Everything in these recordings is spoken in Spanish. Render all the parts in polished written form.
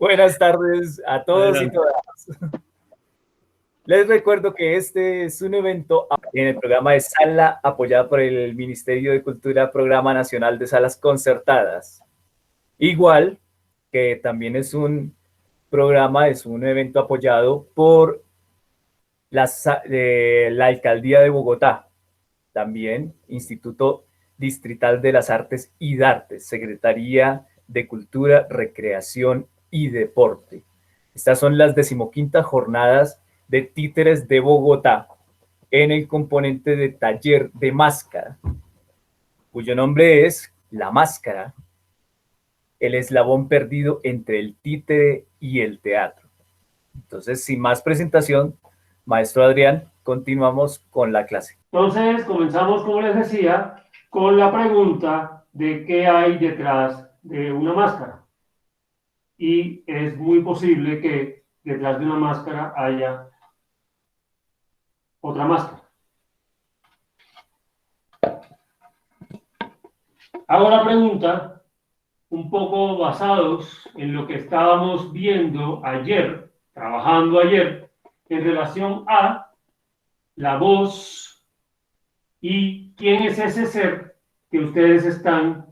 Buenas tardes a todos y Adelante. todas. Les recuerdo que este es un evento en el programa de Sala apoyado por el Ministerio de Cultura, Programa Nacional de Salas Concertadas. Igual que también es un programa, es un evento apoyado por la Alcaldía de Bogotá, también Instituto Distrital de las Artes y Dartes, Secretaría de Cultura, Recreación y Deporte. Estas son las 15ª jornadas de Títeres de Bogotá en el componente de taller de máscara, cuyo nombre es La Máscara, el eslabón perdido entre el títere y el teatro. Entonces, sin más presentación, maestro Adrián, continuamos con la clase. Entonces, comenzamos, como les decía, con la pregunta de qué hay detrás de una máscara. Y es muy posible que detrás de una máscara haya otra máscara. Hago la pregunta un poco basados en lo que estábamos viendo ayer, trabajando ayer, en relación a la voz y quién es ese ser que ustedes están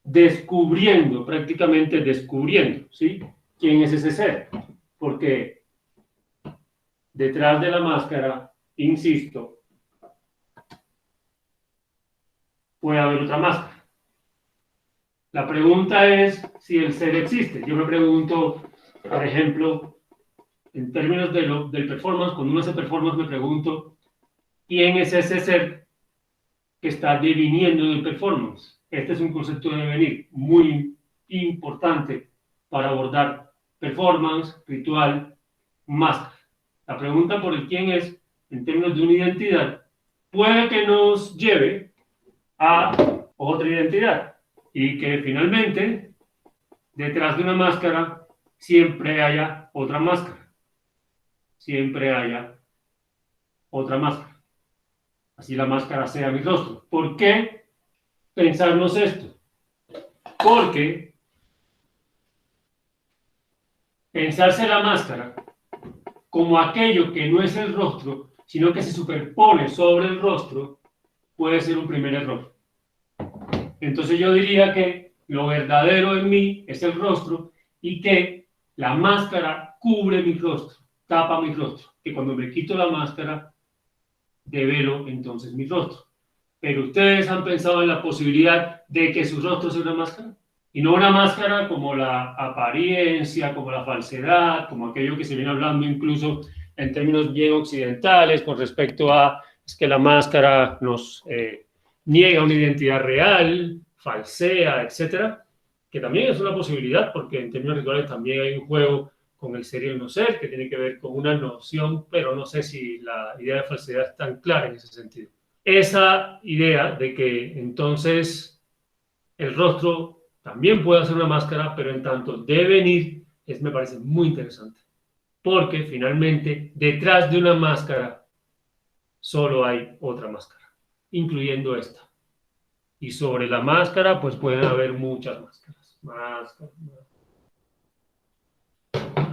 descubriendo, prácticamente descubriendo, ¿sí? ¿Quién es ese ser? Porque detrás de la máscara, insisto, puede haber otra máscara. La pregunta es si el ser existe. Yo me pregunto, por ejemplo, en términos del performance, cuando uno hace performance, me pregunto, ¿quién es ese ser que está deviniendo en el performance? Este es un concepto de devenir muy importante para abordar performance, ritual, máscara. La pregunta por el quién es, en términos de una identidad, puede que nos lleve a otra identidad y que finalmente, detrás de una máscara, siempre haya otra máscara. Siempre haya otra máscara. Así la máscara sea mi rostro. ¿Por qué pensarnos esto? Porque pensarse la máscara como aquello que no es el rostro, sino que se superpone sobre el rostro, puede ser un primer error. Entonces yo diría que lo verdadero en mí es el rostro y que la máscara cubre mi rostro, tapa mi rostro. Que cuando me quito la máscara, develo entonces mi rostro. Pero ustedes han pensado en la posibilidad de que su rostro sea una máscara. Y no una máscara como la apariencia, como la falsedad, como aquello que se viene hablando incluso en términos bien occidentales con respecto a es que la máscara nos niega una identidad real, falsea, etcétera, que también es una posibilidad porque en términos rituales también hay un juego con el ser y el no ser que tiene que ver con una noción, pero no sé si la idea de falsedad es tan clara en ese sentido. Esa idea de que entonces el rostro también puede ser una máscara, pero en tanto devenir, me parece muy interesante. Porque finalmente, detrás de una máscara, solo hay otra máscara, incluyendo esta. Y sobre la máscara, pues pueden haber muchas máscaras.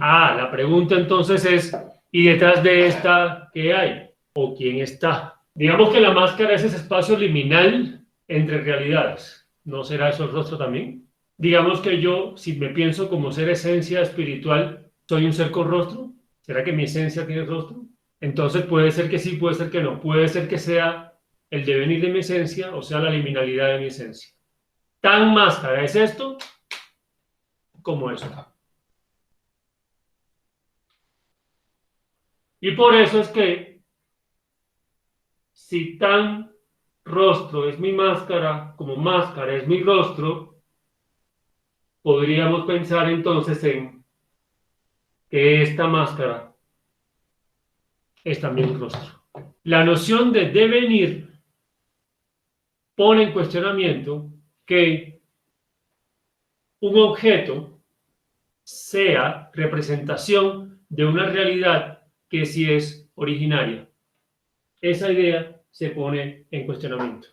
La pregunta entonces es, ¿y detrás de esta qué hay? ¿O quién está? Digamos que la máscara es ese espacio liminal entre realidades. ¿No será eso el rostro también? Digamos que yo, si me pienso como ser esencia espiritual, ¿soy un ser con rostro? ¿Será que mi esencia tiene rostro? Entonces puede ser que sí, puede ser que no. Puede ser que sea el devenir de mi esencia o sea la liminalidad de mi esencia. Tan máscara es esto como eso. Y por eso es que si tan rostro es mi máscara como máscara es mi rostro, podríamos pensar entonces en que esta máscara es también un rostro. La noción de devenir pone en cuestionamiento que un objeto sea representación de una realidad que sí es originaria. Esa idea se pone en cuestionamiento.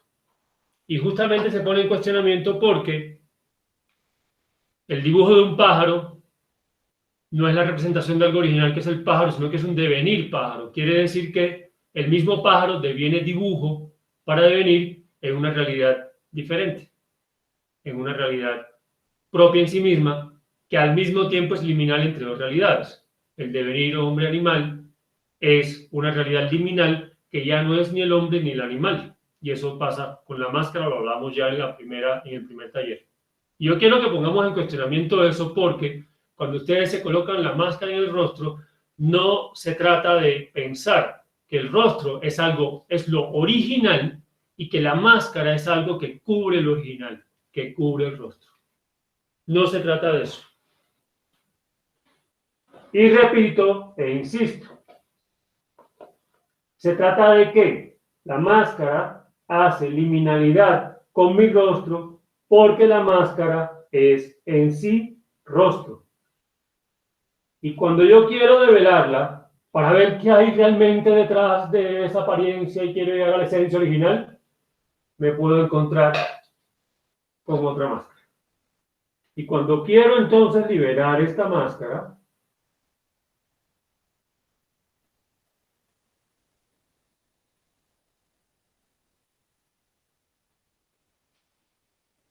Y justamente se pone en cuestionamiento porque el dibujo de un pájaro no es la representación de algo original que es el pájaro, sino que es un devenir pájaro. Quiere decir que el mismo pájaro deviene dibujo para devenir en una realidad diferente, en una realidad propia en sí misma, que al mismo tiempo es liminal entre dos realidades. El devenir hombre-animal es una realidad liminal que ya no es ni el hombre ni el animal. Y eso pasa con la máscara, lo hablamos ya en el primer taller. Y yo quiero que pongamos en cuestionamiento eso porque cuando ustedes se colocan la máscara en el rostro, no se trata de pensar que el rostro es algo, es lo original y que la máscara es algo que cubre lo original, que cubre el rostro. No se trata de eso. Y repito e insisto, se trata de que la máscara hace liminalidad con mi rostro porque la máscara es en sí rostro. Y cuando yo quiero develarla para ver qué hay realmente detrás de esa apariencia y quiero llegar a la esencia original, me puedo encontrar con otra máscara. Y cuando quiero entonces liberar esta máscara,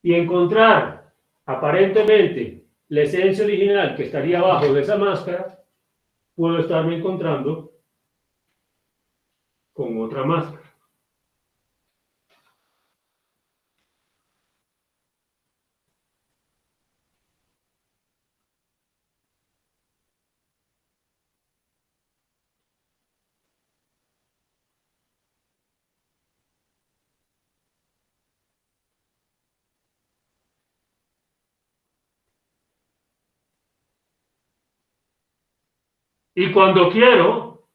y encontrar aparentemente la esencia original que estaría abajo de esa máscara, puedo estarme encontrando con otra máscara. Y cuando quiero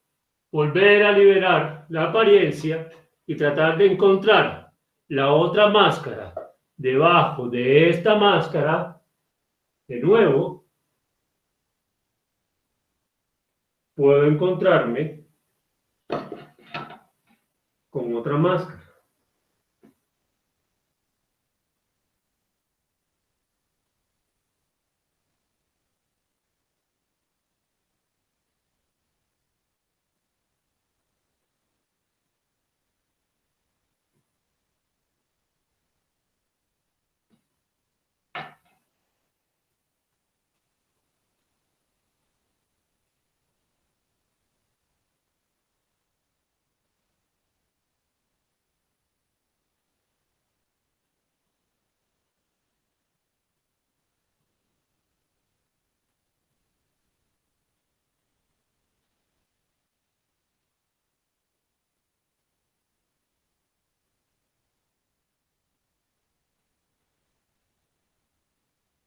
volver a liberar la apariencia y tratar de encontrar la otra máscara debajo de esta máscara, de nuevo, puedo encontrarme con otra máscara.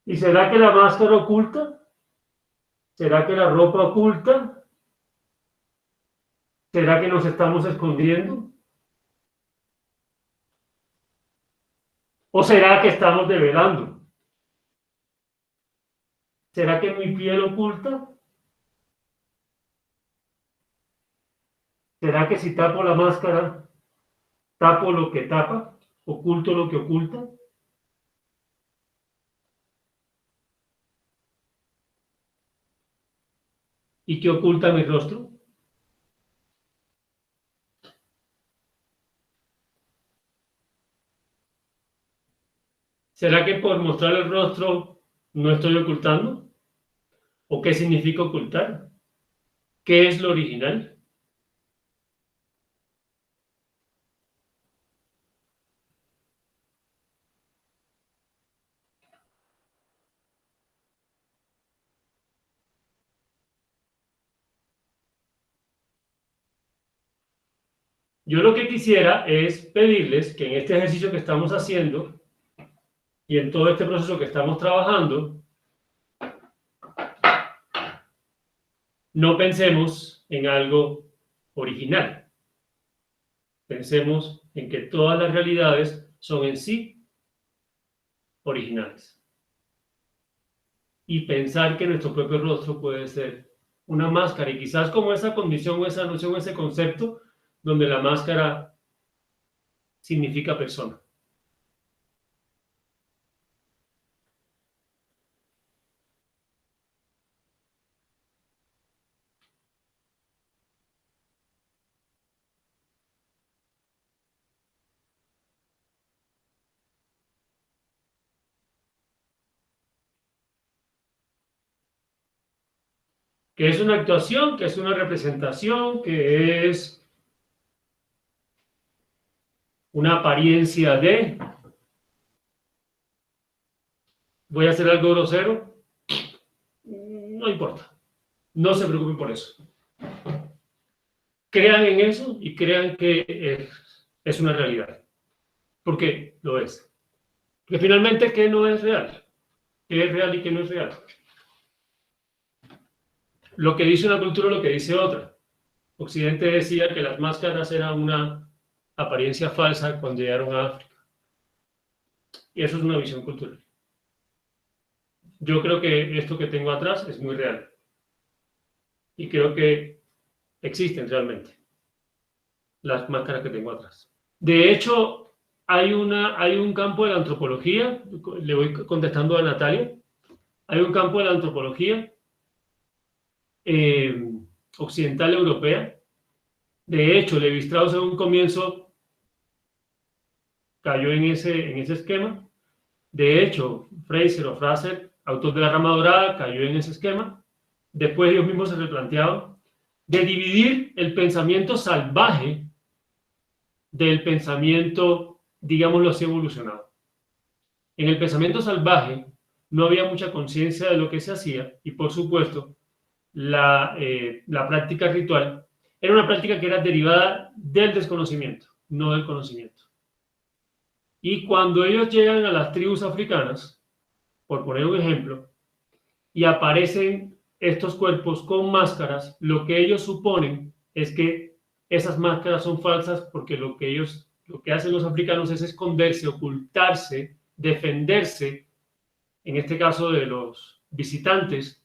¿Y será que la máscara oculta? ¿Será que la ropa oculta? ¿Será que nos estamos escondiendo? ¿O será que estamos develando? ¿Será que mi piel oculta? ¿Será que si tapo la máscara, tapo lo que tapa? ¿Oculto lo que oculta? ¿Y qué oculta mi rostro? ¿Será que por mostrar el rostro no estoy ocultando? ¿O qué significa ocultar? ¿Qué es lo original? Yo lo que quisiera es pedirles que en este ejercicio que estamos haciendo y en todo este proceso que estamos trabajando, no pensemos en algo original. Pensemos en que todas las realidades son en sí originales. Y pensar que nuestro propio rostro puede ser una máscara. Y quizás como esa condición o esa noción o ese concepto donde la máscara significa persona. que es una actuación, que es una representación, que es una apariencia de... ¿Voy a hacer algo grosero? No importa. No se preocupen por eso. Crean en eso y crean que es una realidad. Porque lo es. Porque finalmente, ¿qué no es real? ¿Qué es real y qué no es real? Lo que dice una cultura, lo que dice otra. Occidente decía que las máscaras eran una apariencia falsa cuando llegaron a África. Y eso es una visión cultural. Yo creo que esto que tengo atrás es muy real. Y creo que existen realmente las máscaras que tengo atrás. De hecho, hay un campo de la antropología, le voy contestando a Natalia, hay un campo de la antropología occidental europea. De hecho, Levi-Strauss en un comienzo cayó en ese esquema. De hecho, Fraser o Fraser, autor de La Rama Dorada, cayó en ese esquema. Después ellos mismos se replanteaban de dividir el pensamiento salvaje del pensamiento, digámoslo así, evolucionado. En el pensamiento salvaje no había mucha conciencia de lo que se hacía y, por supuesto, la práctica ritual era una práctica que era derivada del desconocimiento, no del conocimiento. Y cuando ellos llegan a las tribus africanas, por poner un ejemplo, y aparecen estos cuerpos con máscaras, lo que ellos suponen es que esas máscaras son falsas porque lo que hacen los africanos es esconderse, ocultarse, defenderse, en este caso de los visitantes,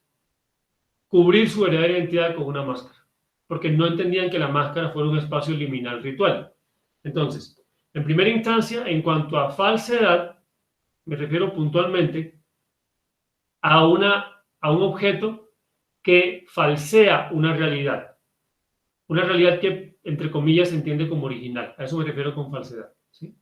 cubrir su verdadera identidad con una máscara, porque no entendían que la máscara fuera un espacio liminal ritual. Entonces, en primera instancia, en cuanto a falsedad, me refiero puntualmente a un objeto que falsea una realidad que, entre comillas, se entiende como original. A eso me refiero con falsedad, ¿sí?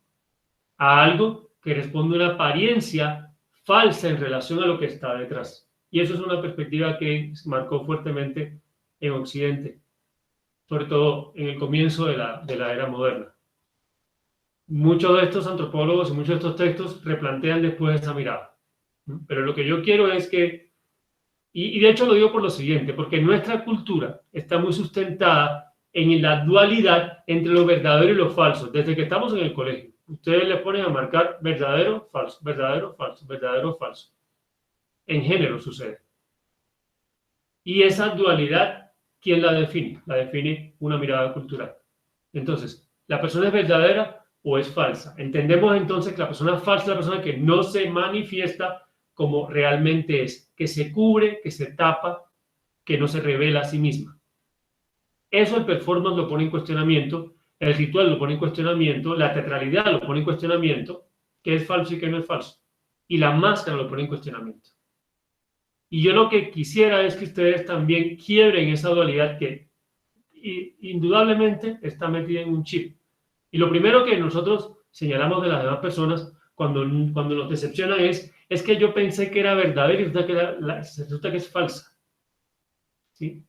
A algo que responde a una apariencia falsa en relación a lo que está detrás. Y eso es una perspectiva que marcó fuertemente en Occidente, sobre todo en el comienzo de la era moderna. Muchos de estos antropólogos y muchos de estos textos replantean después esa mirada. Pero lo que yo quiero es que, y de hecho lo digo por lo siguiente, porque nuestra cultura está muy sustentada en la dualidad entre lo verdadero y lo falso, desde que estamos en el colegio. Ustedes le ponen a marcar verdadero, falso, verdadero, falso, verdadero, falso. En género sucede. Y esa dualidad, ¿quién la define? La define una mirada cultural. Entonces, ¿la persona es verdadera o es falsa? Entendemos entonces que la persona falsa es la persona que no se manifiesta como realmente es, que se cubre, que se tapa, que no se revela a sí misma. Eso el performance lo pone en cuestionamiento, el ritual lo pone en cuestionamiento, la teatralidad lo pone en cuestionamiento, qué es falso y qué no es falso. Y la máscara lo pone en cuestionamiento. Y yo lo que quisiera es que ustedes también quiebren esa dualidad que indudablemente está metida en un chip. Y lo primero que nosotros señalamos de las demás personas cuando nos decepcionan es que yo pensé que era verdadera y resulta que es falsa. ¿Sí?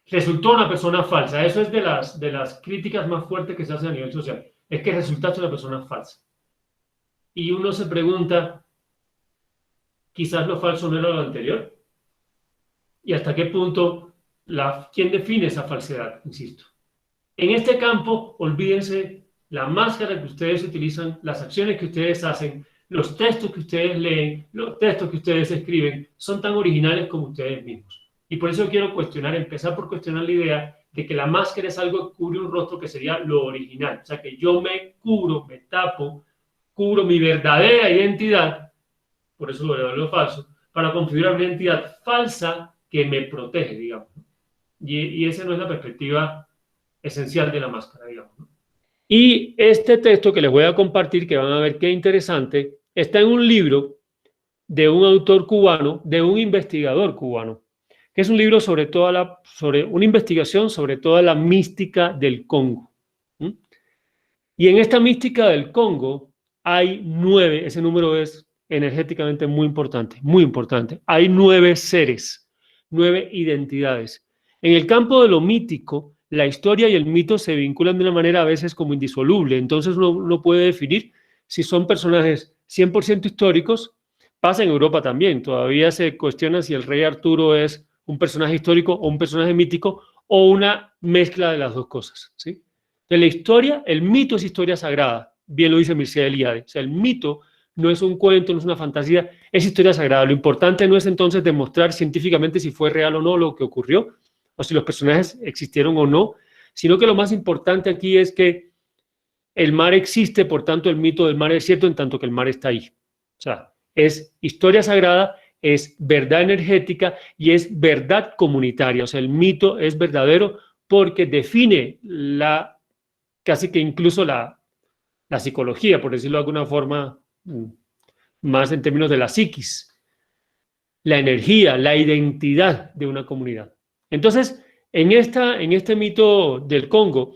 Resultó una persona falsa. Eso es de las críticas más fuertes que se hacen a nivel social. Es que resultaste una persona falsa. Y uno se pregunta, quizás lo falso no era lo anterior. ¿Y hasta qué punto quién define esa falsedad? Insisto. En este campo, olvídense la máscara que ustedes utilizan, las acciones que ustedes hacen, los textos que ustedes leen, los textos que ustedes escriben, son tan originales como ustedes mismos. Y por eso quiero empezar por cuestionar la idea de que la máscara es algo que cubre un rostro que sería lo original. O sea, que yo me cubro, me tapo, cubro mi verdadera identidad, por eso lo verdadero y lo falso, para configurar una identidad falsa que me protege, digamos. Y esa no es la perspectiva esencial de la máscara, digamos. Y este texto que les voy a compartir, que van a ver qué interesante, está en un libro de un autor cubano, de un investigador cubano, que es un libro sobre una investigación sobre toda la mística del Congo. Y en esta mística del Congo hay 9, ese número es energéticamente muy importante, hay 9 seres, 9 identidades. En el campo de lo mítico, la historia y el mito se vinculan de una manera a veces como indisoluble. Entonces uno puede definir si son personajes 100% históricos. Pasa en Europa también. Todavía se cuestiona si el rey Arturo es un personaje histórico o un personaje mítico o una mezcla de las dos cosas, ¿sí? De la historia, el mito es historia sagrada. Bien lo dice Mircea Eliade. O sea, el mito no es un cuento, no es una fantasía, es historia sagrada. Lo importante no es entonces demostrar científicamente si fue real o no lo que ocurrió, o si los personajes existieron o no, sino que lo más importante aquí es que el mar existe, por tanto el mito del mar es cierto en tanto que el mar está ahí. O sea, es historia sagrada, es verdad energética y es verdad comunitaria. O sea, el mito es verdadero porque define casi que incluso la psicología, por decirlo de alguna forma, más en términos de la psiquis, la energía, la identidad de una comunidad. Entonces, en este mito del Congo,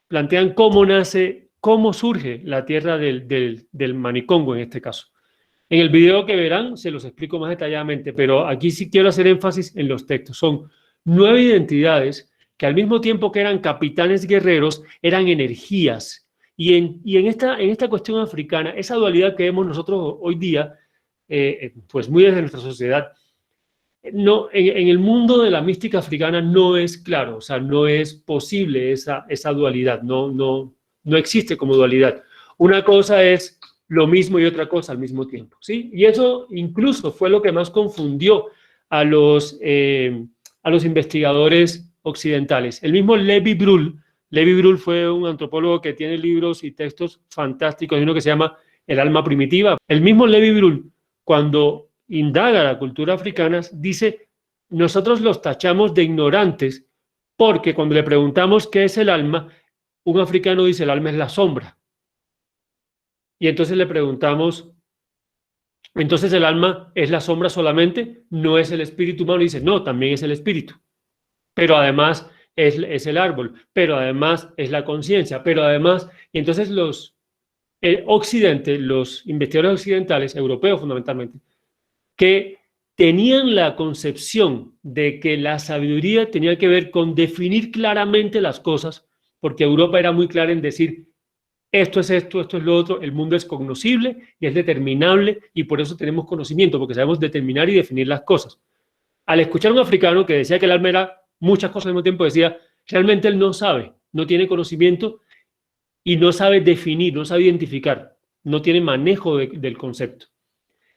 plantean cómo nace, cómo surge la tierra del Manicongo en este caso. En el video que verán se los explico más detalladamente, pero aquí sí quiero hacer énfasis en los textos. Son 9 identidades que al mismo tiempo que eran capitanes guerreros, eran energías. Y en esta cuestión africana, esa dualidad que vemos nosotros hoy día, pues muy desde nuestra sociedad, no, en el mundo de la mística africana no es claro, o sea, no es posible esa dualidad, no existe como dualidad. Una cosa es lo mismo y otra cosa al mismo tiempo, ¿sí? Y eso incluso fue lo que más confundió a los investigadores occidentales. El mismo Levi Brühl fue un antropólogo que tiene libros y textos fantásticos, hay uno que se llama El alma primitiva. El mismo Levi Brühl, cuando indaga la cultura africana, dice, nosotros los tachamos de ignorantes porque cuando le preguntamos qué es el alma, un africano dice el alma es la sombra. Y entonces le preguntamos, entonces el alma es la sombra solamente, no es el espíritu humano. Y dice, no, también es el espíritu. Pero además es el árbol, pero además es la conciencia, pero además, y entonces Occidente, los investigadores occidentales, europeos fundamentalmente, que tenían la concepción de que la sabiduría tenía que ver con definir claramente las cosas, porque Europa era muy clara en decir, esto es esto, esto es lo otro, el mundo es cognoscible y es determinable y por eso tenemos conocimiento, porque sabemos determinar y definir las cosas. Al escuchar a un africano que decía que el alma era muchas cosas al mismo tiempo, decía, realmente él no sabe, no tiene conocimiento y no sabe definir, no sabe identificar, no tiene manejo del concepto.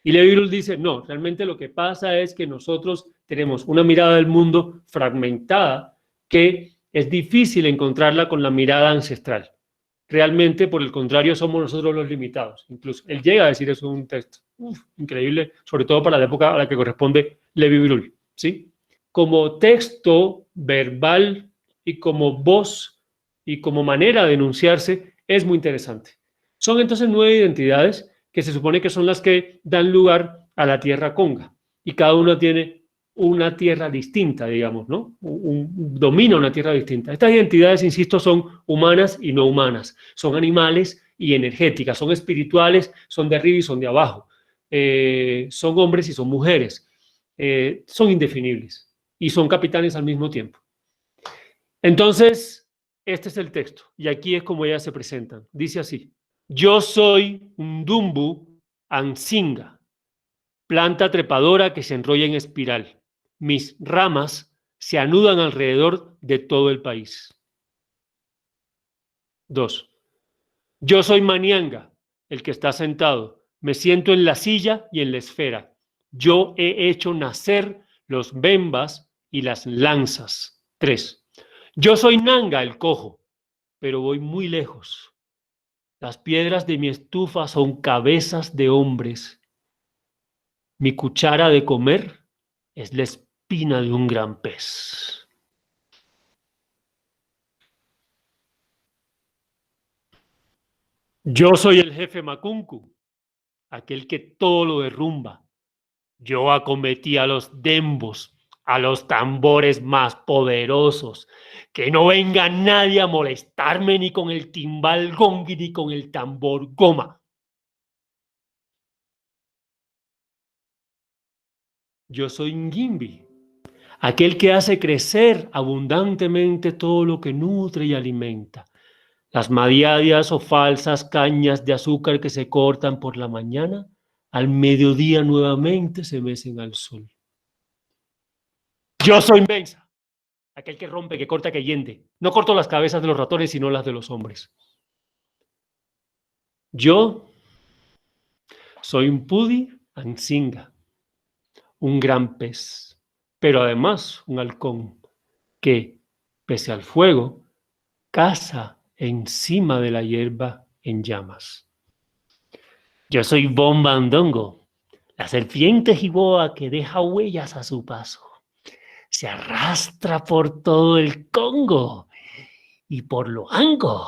Y Levi Brühl dice, no, realmente lo que pasa es que nosotros tenemos una mirada del mundo fragmentada que es difícil encontrarla con la mirada ancestral. Realmente, por el contrario, somos nosotros los limitados. Incluso él llega a decir eso en un texto. Increíble, sobre todo para la época a la que corresponde Levi Brühl, ¿sí? Como texto verbal y como voz y como manera de enunciarse es muy interesante. Son entonces 9 identidades que se supone que son las que dan lugar a la tierra conga. Y cada una tiene una tierra distinta, digamos, ¿no? Domina una tierra distinta. Estas identidades, insisto, son humanas y no humanas. Son animales y energéticas. Son espirituales, son de arriba y son de abajo. Son hombres y son mujeres. Son indefinibles. Y son capitanes al mismo tiempo. Entonces, este es el texto. Y aquí es como ellas se presentan. Dice así. Yo soy un Dumbu Ansinga, planta trepadora que se enrolla en espiral. Mis ramas se anudan alrededor de todo el país. 2. Yo soy Manianga, el que está sentado. Me siento en la silla y en la esfera. Yo he hecho nacer los bembas y las lanzas. 3. Yo soy Nanga, el cojo, pero voy muy lejos. Las piedras de mi estufa son cabezas de hombres. Mi cuchara de comer es la espina de un gran pez. Yo soy el jefe Macuncu, aquel que todo lo derrumba. Yo acometí a los dembos, a los tambores más poderosos. Que no venga nadie a molestarme ni con el timbal gongi ni con el tambor goma. Yo soy Ngimbi, aquel que hace crecer abundantemente todo lo que nutre y alimenta. Las madiadias o falsas cañas de azúcar que se cortan por la mañana, al mediodía nuevamente se mecen al sol. Yo soy Mensa, aquel que rompe, que corta, que hiende. No corto las cabezas de los ratones, sino las de los hombres. Yo soy un Pudi Ansinga, un gran pez, pero además un halcón que, pese al fuego, caza encima de la hierba en llamas. Yo soy Bomba Andongo, la serpiente jiboa que deja huellas a su paso. Se arrastra por todo el Congo y por Loango,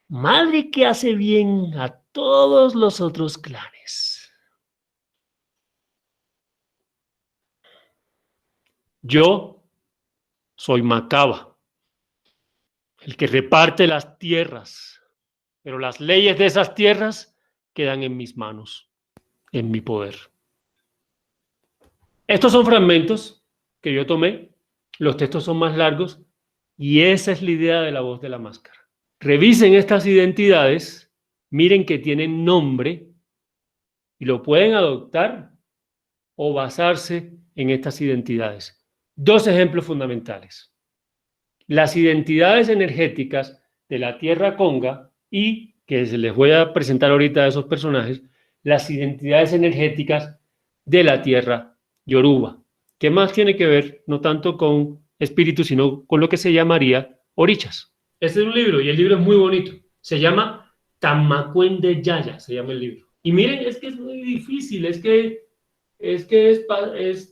madre que hace bien a todos los otros clanes. Yo soy Macaba, el que reparte las tierras, pero las leyes de esas tierras quedan en mis manos, en mi poder. Estos son fragmentos que yo tomé, los textos son más largos y esa es la idea de La Voz de la Máscara. Revisen estas identidades, miren que tienen nombre y lo pueden adoptar o basarse en estas identidades. Dos ejemplos fundamentales. Las identidades energéticas de la Tierra Conga y, que se les voy a presentar ahorita a esos personajes, las identidades energéticas de la Tierra Yoruba, que más tiene que ver no tanto con espíritus, sino con lo que se llamaría orichas. Este es un libro y el libro es muy bonito. Se llama Tamacuende Yaya, se llama el libro. Y miren, es que es muy difícil, es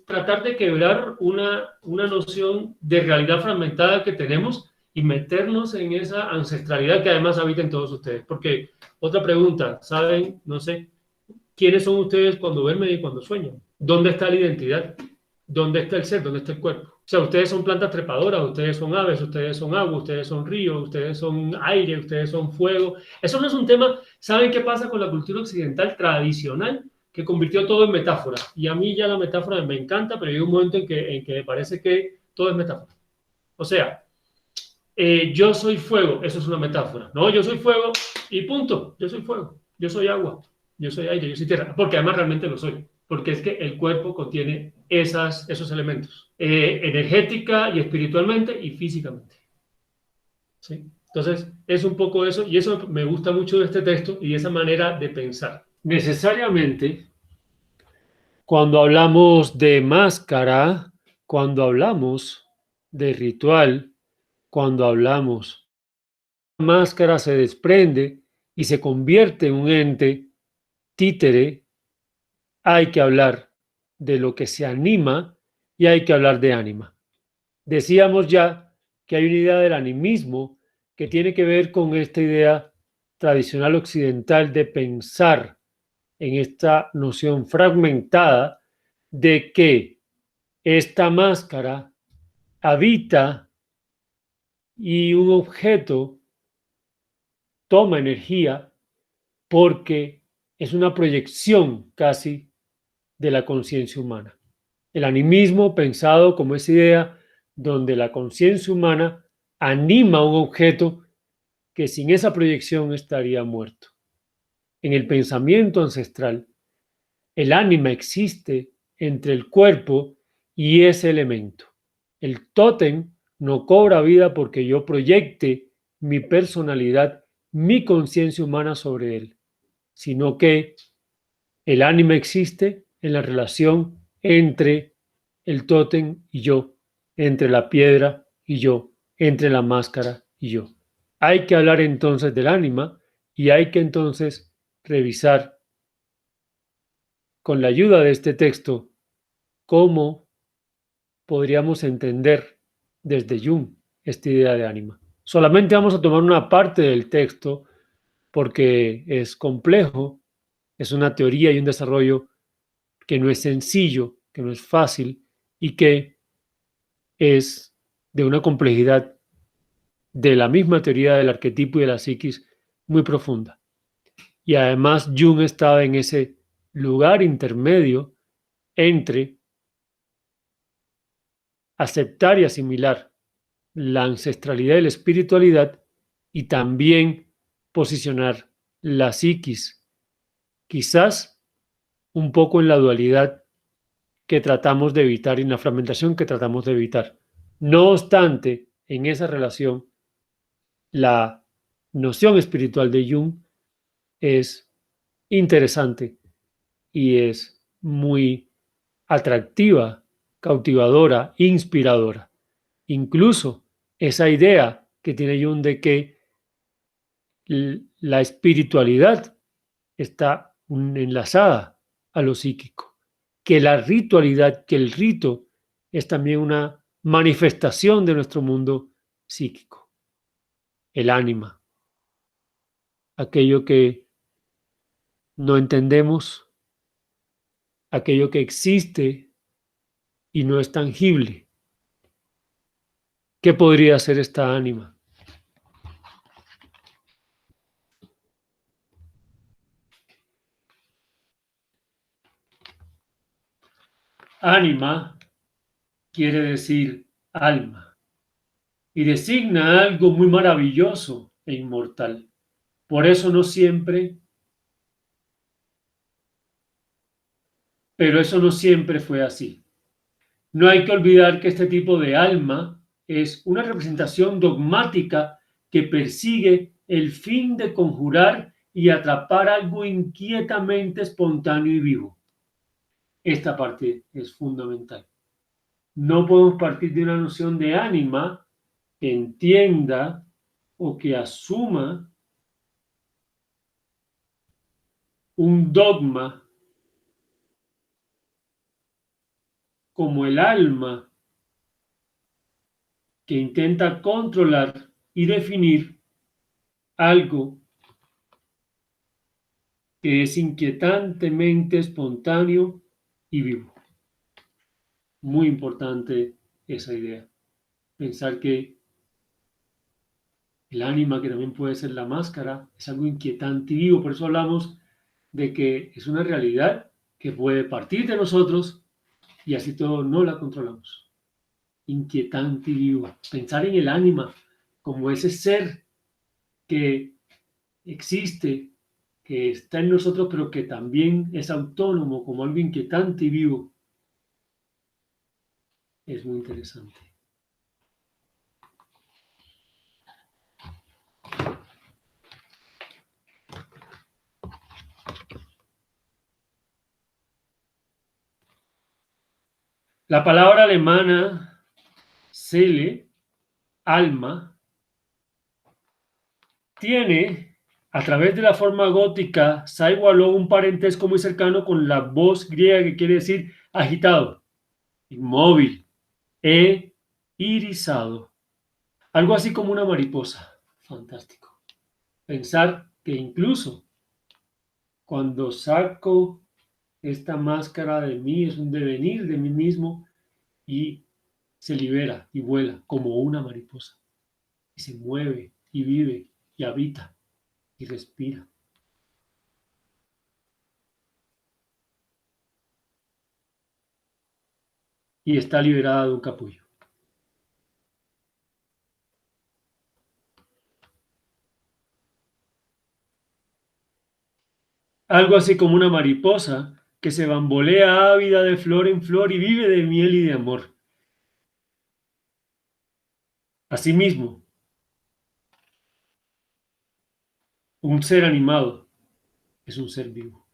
tratar de quebrar una noción de realidad fragmentada que tenemos y meternos en esa ancestralidad que además habita en todos ustedes. Porque, otra pregunta, ¿saben? No sé, ¿quiénes son ustedes cuando duermen y cuando sueñan? ¿Dónde está la identidad? ¿Dónde está el ser? ¿Dónde está el cuerpo? O sea, ustedes son plantas trepadoras, ustedes son aves, ustedes son agua, ustedes son río, ustedes son aire, ustedes son fuego. Eso no es un tema. ¿Saben qué pasa con la cultura occidental tradicional? Que convirtió todo en metáfora. Y a mí ya la metáfora me encanta, pero hay un momento en que me parece que todo es metáfora. O sea, yo soy fuego, eso es una metáfora. No, yo soy fuego y punto. Yo soy fuego, yo soy agua, yo soy aire, yo soy tierra. Porque además realmente lo soy. Porque es que el cuerpo contiene esos elementos, energética y espiritualmente y físicamente. ¿Sí? Entonces, es un poco eso, y eso me gusta mucho de este texto y de esa manera de pensar. Necesariamente, cuando hablamos de máscara, cuando hablamos de ritual, cuando hablamos, la máscara se desprende y se convierte en un ente títere, hay que hablar de lo que se anima y hay que hablar de ánima. Decíamos ya que hay una idea del animismo que tiene que ver con esta idea tradicional occidental de pensar en esta noción fragmentada de que esta máscara habita y un objeto toma energía porque es una proyección casi de la conciencia humana. El animismo pensado como esa idea donde la conciencia humana anima a un objeto que sin esa proyección estaría muerto. En el pensamiento ancestral, el ánima existe entre el cuerpo y ese elemento. El tótem no cobra vida porque yo proyecte mi personalidad, mi conciencia humana sobre él, sino que el ánima existe en la relación entre el tótem y yo, entre la piedra y yo, entre la máscara y yo. Hay que hablar entonces del ánima y hay que entonces revisar con la ayuda de este texto cómo podríamos entender desde Jung esta idea de ánima. Solamente vamos a tomar una parte del texto porque es complejo, es una teoría y un desarrollo que no es sencillo, que no es fácil y que es de una complejidad de la misma teoría del arquetipo y de la psiquis muy profunda. Y además Jung estaba en ese lugar intermedio entre aceptar y asimilar la ancestralidad y la espiritualidad y también posicionar la psiquis, quizás un poco en la dualidad que tratamos de evitar y en la fragmentación que tratamos de evitar. No obstante, en esa relación, la noción espiritual de Jung es interesante y es muy atractiva, cautivadora, inspiradora. Incluso esa idea que tiene Jung de que la espiritualidad está enlazada a lo psíquico, que la ritualidad, que el rito es también una manifestación de nuestro mundo psíquico, el ánima, aquello que no entendemos, aquello que existe y no es tangible. ¿Qué podría ser esta ánima? Ánima quiere decir alma y designa algo muy maravilloso e inmortal. Por eso no siempre, pero eso no siempre fue así. No hay que olvidar que este tipo de alma es una representación dogmática que persigue el fin de conjurar y atrapar algo inquietamente espontáneo y vivo. Esta parte es fundamental. No podemos partir de una noción de ánima que entienda o que asuma un dogma como el alma que intenta controlar y definir algo que es inquietantemente espontáneo y vivo. Muy importante esa idea. Pensar que el ánima, que también puede ser la máscara, es algo inquietante y vivo. Por eso hablamos de que es una realidad que puede partir de nosotros y así todo no la controlamos. Inquietante y vivo. Pensar en el ánima como ese ser que existe, que está en nosotros, pero que también es autónomo, como algo inquietante y vivo, es muy interesante. La palabra alemana Seele, alma, tiene, a través de la forma gótica, sa igualó un parentesco muy cercano con la voz griega que quiere decir agitado, inmóvil, irisado. Algo así como una mariposa. Fantástico. Pensar que incluso cuando saco esta máscara de mí, es un devenir de mí mismo y se libera y vuela como una mariposa. Y se mueve y vive y habita y respira. Y está liberada de un capullo. Algo así como una mariposa que se bambolea ávida de flor en flor y vive de miel y de amor. Asimismo, un ser animado es un ser vivo.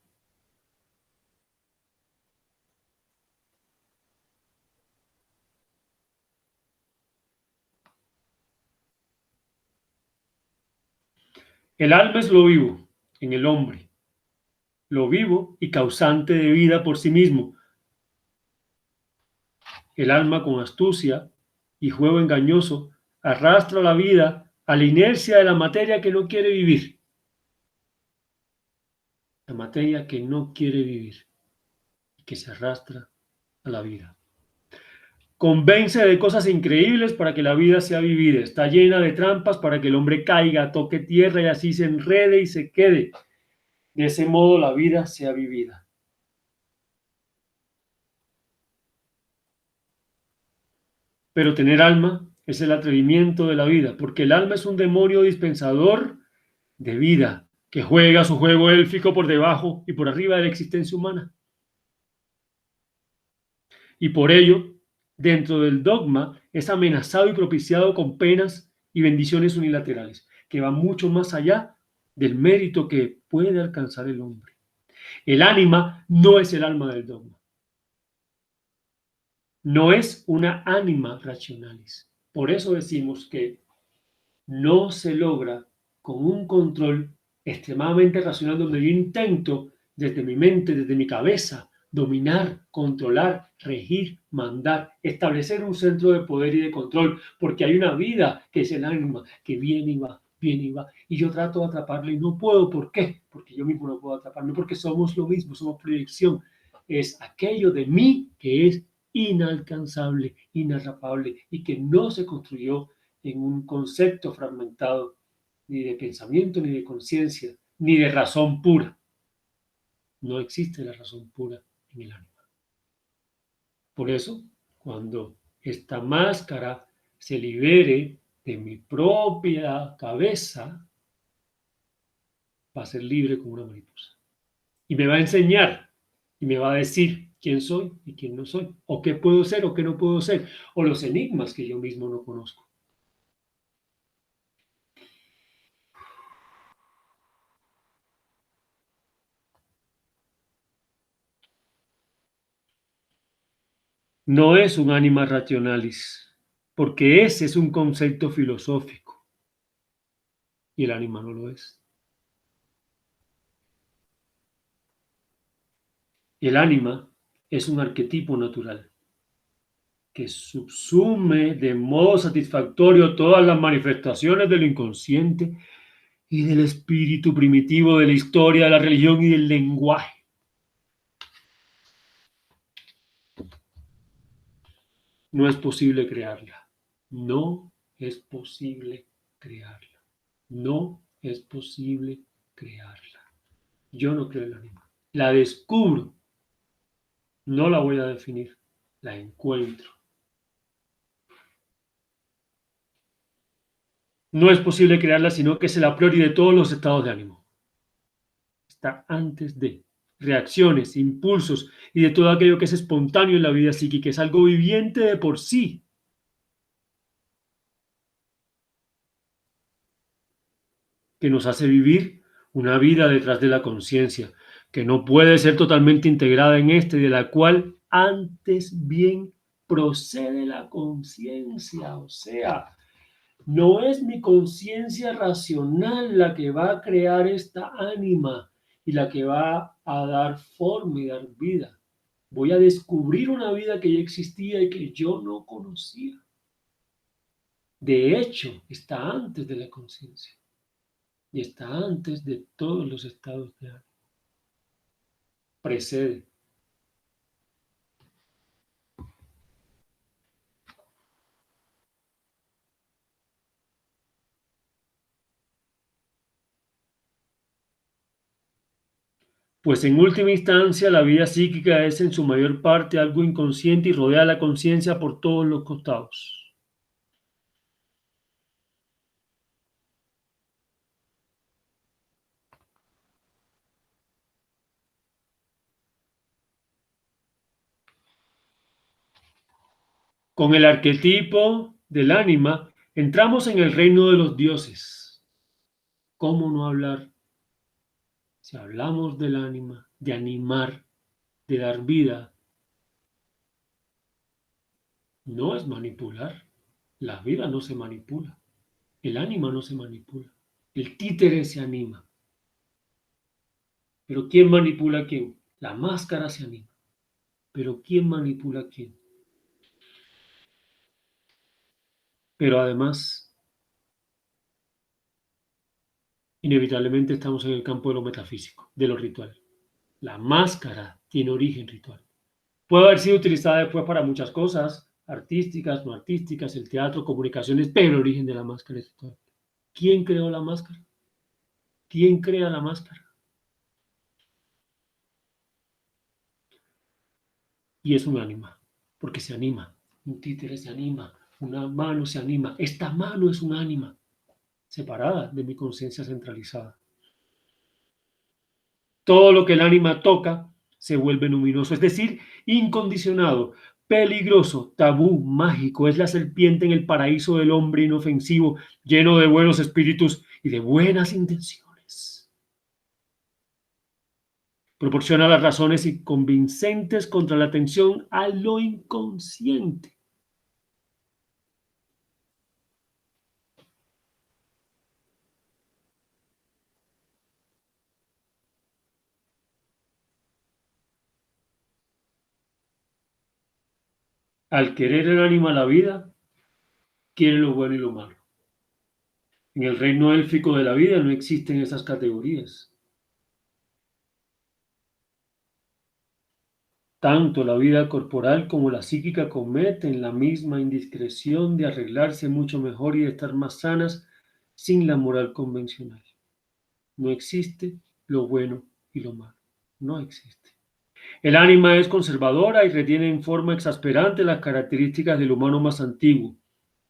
El alma es lo vivo en el hombre, lo vivo y causante de vida por sí mismo. El alma con astucia y juego engañoso arrastra la vida a la inercia de la materia que no quiere vivir. La materia que no quiere vivir y que se arrastra a la vida. Convence de cosas increíbles para que la vida sea vivida. Está llena de trampas para que el hombre caiga, toque tierra y así se enrede y se quede. De ese modo la vida sea vivida. Pero tener alma es el atrevimiento de la vida, porque el alma es un demonio dispensador de vida, que juega su juego élfico por debajo y por arriba de la existencia humana. Y por ello, dentro del dogma, es amenazado y propiciado con penas y bendiciones unilaterales, que van mucho más allá del mérito que puede alcanzar el hombre. El ánima no es el alma del dogma. No es una ánima racionalis. Por eso decimos que no se logra con un control extremadamente racional donde yo intento desde mi mente, desde mi cabeza, dominar, controlar, regir, mandar, establecer un centro de poder y de control, porque hay una vida que es el ánima, que viene y va, y yo trato de atraparla y no puedo. ¿Por qué? Porque yo mismo no puedo atraparme, porque somos lo mismo, somos proyección. Es aquello de mí que es inalcanzable, inatrapable y que no se construyó en un concepto fragmentado ni de pensamiento, ni de conciencia, ni de razón pura. No existe la razón pura en el ánima. Por eso, cuando esta máscara se libere de mi propia cabeza, va a ser libre como una mariposa. Y me va a enseñar y me va a decir quién soy y quién no soy, o qué puedo ser o qué no puedo ser, o los enigmas que yo mismo no conozco. No es un anima rationalis, porque ese es un concepto filosófico y el ánima no lo es. El ánima es un arquetipo natural que subsume de modo satisfactorio todas las manifestaciones del inconsciente y del espíritu primitivo de la historia, de la religión y del lenguaje. No es posible crearla. No es posible crearla. No es posible crearla. Yo no creo en el ánima. La descubro. No la voy a definir. La encuentro. No es posible crearla, sino que es el a priori de todos los estados de ánimo. Está antes de reacciones, impulsos y de todo aquello que es espontáneo en la vida psíquica. Es algo viviente de por sí. Que nos hace vivir una vida detrás de la conciencia, que no puede ser totalmente integrada en este, de la cual antes bien procede la conciencia. O sea, no es mi conciencia racional la que va a crear esta ánima y la que va a dar forma y dar vida. Voy a descubrir una vida que ya existía y que yo no conocía. De hecho, está antes de la conciencia y está antes de todos los estados de ánimo. Precede. Pues en última instancia la vida psíquica es en su mayor parte algo inconsciente y rodea la conciencia por todos los costados. Con el arquetipo del ánima entramos en el reino de los dioses. ¿Cómo no hablar? Si hablamos del ánima, de animar, de dar vida, no es manipular. La vida no se manipula. El ánima no se manipula. El títere se anima. Pero ¿quién manipula a quién? La máscara se anima. Pero ¿quién manipula a quién? Pero además, inevitablemente estamos en el campo de lo metafísico, de lo ritual. La máscara tiene origen ritual. Puede haber sido utilizada después para muchas cosas, artísticas, no artísticas, el teatro, comunicaciones, pero el origen de la máscara es ritual. ¿Quién creó la máscara? ¿Quién crea la máscara? Y es un ánima, porque se anima. Un títere se anima una mano se anima. Esta mano es un ánima separada de mi conciencia centralizada. Todo lo que el ánima toca se vuelve luminoso, es decir, incondicionado, peligroso, tabú, mágico. Es la serpiente en el paraíso del hombre inofensivo, lleno de buenos espíritus y de buenas intenciones. Proporciona las razones convincentes contra la atención a lo inconsciente. Al querer el ánima la vida, quiere lo bueno y lo malo. En el reino élfico de la vida no existen esas categorías. Tanto la vida corporal como la psíquica cometen la misma indiscreción de arreglarse mucho mejor y de estar más sanas sin la moral convencional. No existe lo bueno y lo malo. No existe. El ánima es conservadora y retiene en forma exasperante las características del humano más antiguo.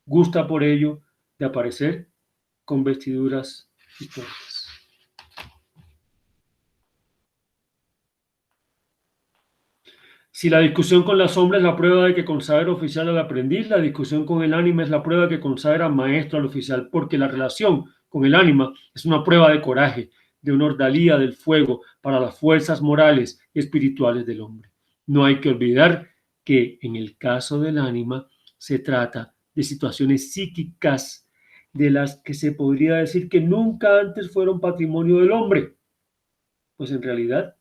Gusta por ello de aparecer con vestiduras históricas. Si la discusión con la sombra es la prueba de que consagra oficial al aprendiz, la discusión con el ánima es la prueba que consagra maestro al oficial, porque la relación con el ánima es una prueba de coraje, de una ordalía del fuego para las fuerzas morales y espirituales del hombre. No hay que olvidar que en el caso del ánima se trata de situaciones psíquicas de las que se podría decir que nunca antes fueron patrimonio del hombre, pues en realidad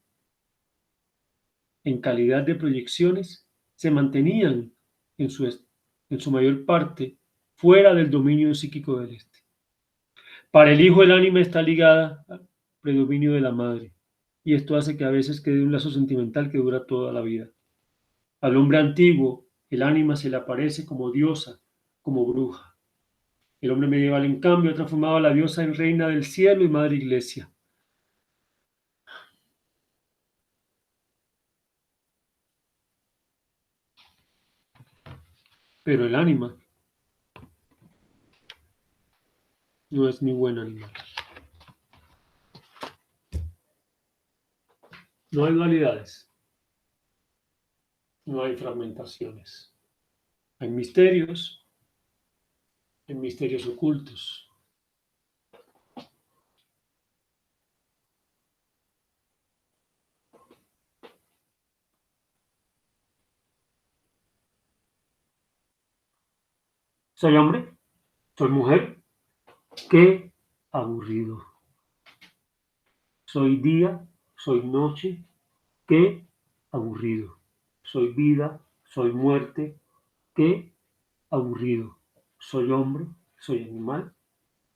en calidad de proyecciones, se mantenían en su mayor parte fuera del dominio psíquico del este. Para el hijo el ánima está ligada al predominio de la madre, y esto hace que a veces quede un lazo sentimental que dura toda la vida. Al hombre antiguo, el ánima se le aparece como diosa, como bruja. El hombre medieval, en cambio, ha transformado a la diosa en reina del cielo y madre iglesia. Pero el ánima no es ni buen animal. No hay dualidades, no hay fragmentaciones. Hay misterios ocultos. ¿Soy hombre? ¿Soy mujer? ¡Qué aburrido! ¿Soy día? ¿Soy noche? ¡Qué aburrido! ¿Soy vida? ¿Soy muerte? ¡Qué aburrido! ¿Soy hombre? ¿Soy animal?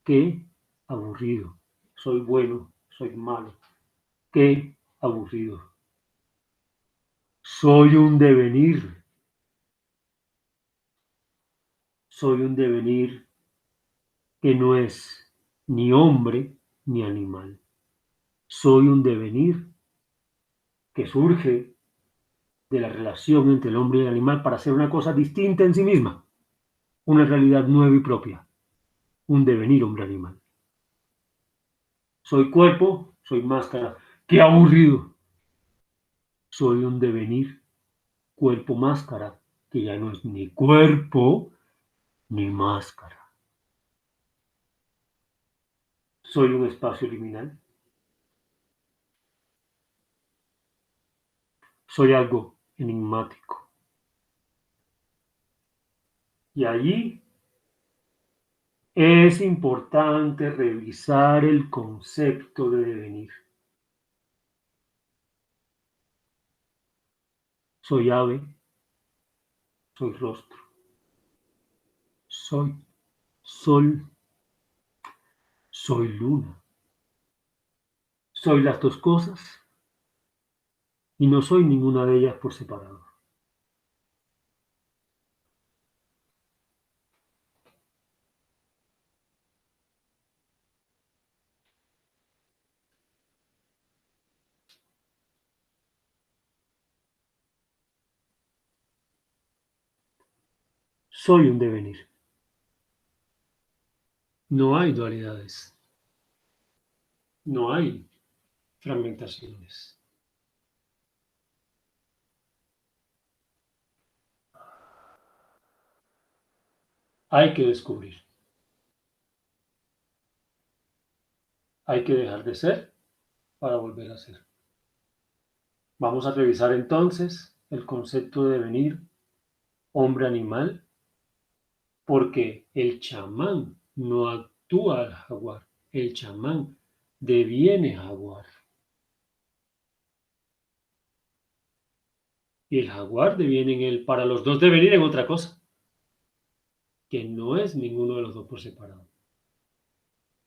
¡Qué aburrido! ¿Soy bueno? ¿Soy malo? ¡Qué aburrido! Soy un devenir. Soy un devenir que no es ni hombre ni animal. Soy un devenir que surge de la relación entre el hombre y el animal para hacer una cosa distinta en sí misma, una realidad nueva y propia, un devenir hombre-animal. Soy cuerpo, soy máscara. ¡Qué aburrido! Soy un devenir, cuerpo-máscara, que ya no es ni cuerpo ni máscara. Soy un espacio liminal. Soy algo enigmático. Y allí es importante revisar el concepto de devenir. Soy ave, soy rostro, soy sol, soy luna. Soy las dos cosas y no soy ninguna de ellas por separado. soy un devenir. No hay dualidades. No hay fragmentaciones. Hay que descubrir. Hay que dejar de ser para volver a ser. Vamos a revisar entonces el concepto de devenir hombre-animal, porque el chamán no actúa al jaguar, el chamán deviene jaguar. Y el jaguar deviene en él, para los dos devenir en otra cosa, que no es ninguno de los dos por separado.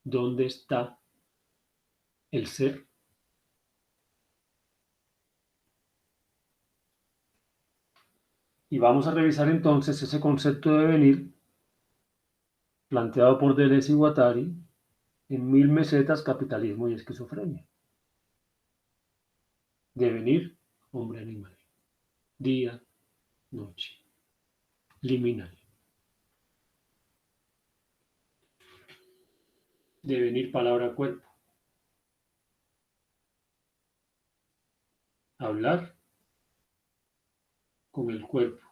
¿Dónde está el ser? Y vamos a revisar entonces ese concepto de devenir planteado por Deleuze y Guattari en 1000 mesetas, capitalismo y esquizofrenia. Devenir, hombre-animal. Día, noche. Liminal. Devenir, palabra, cuerpo. Hablar con el cuerpo.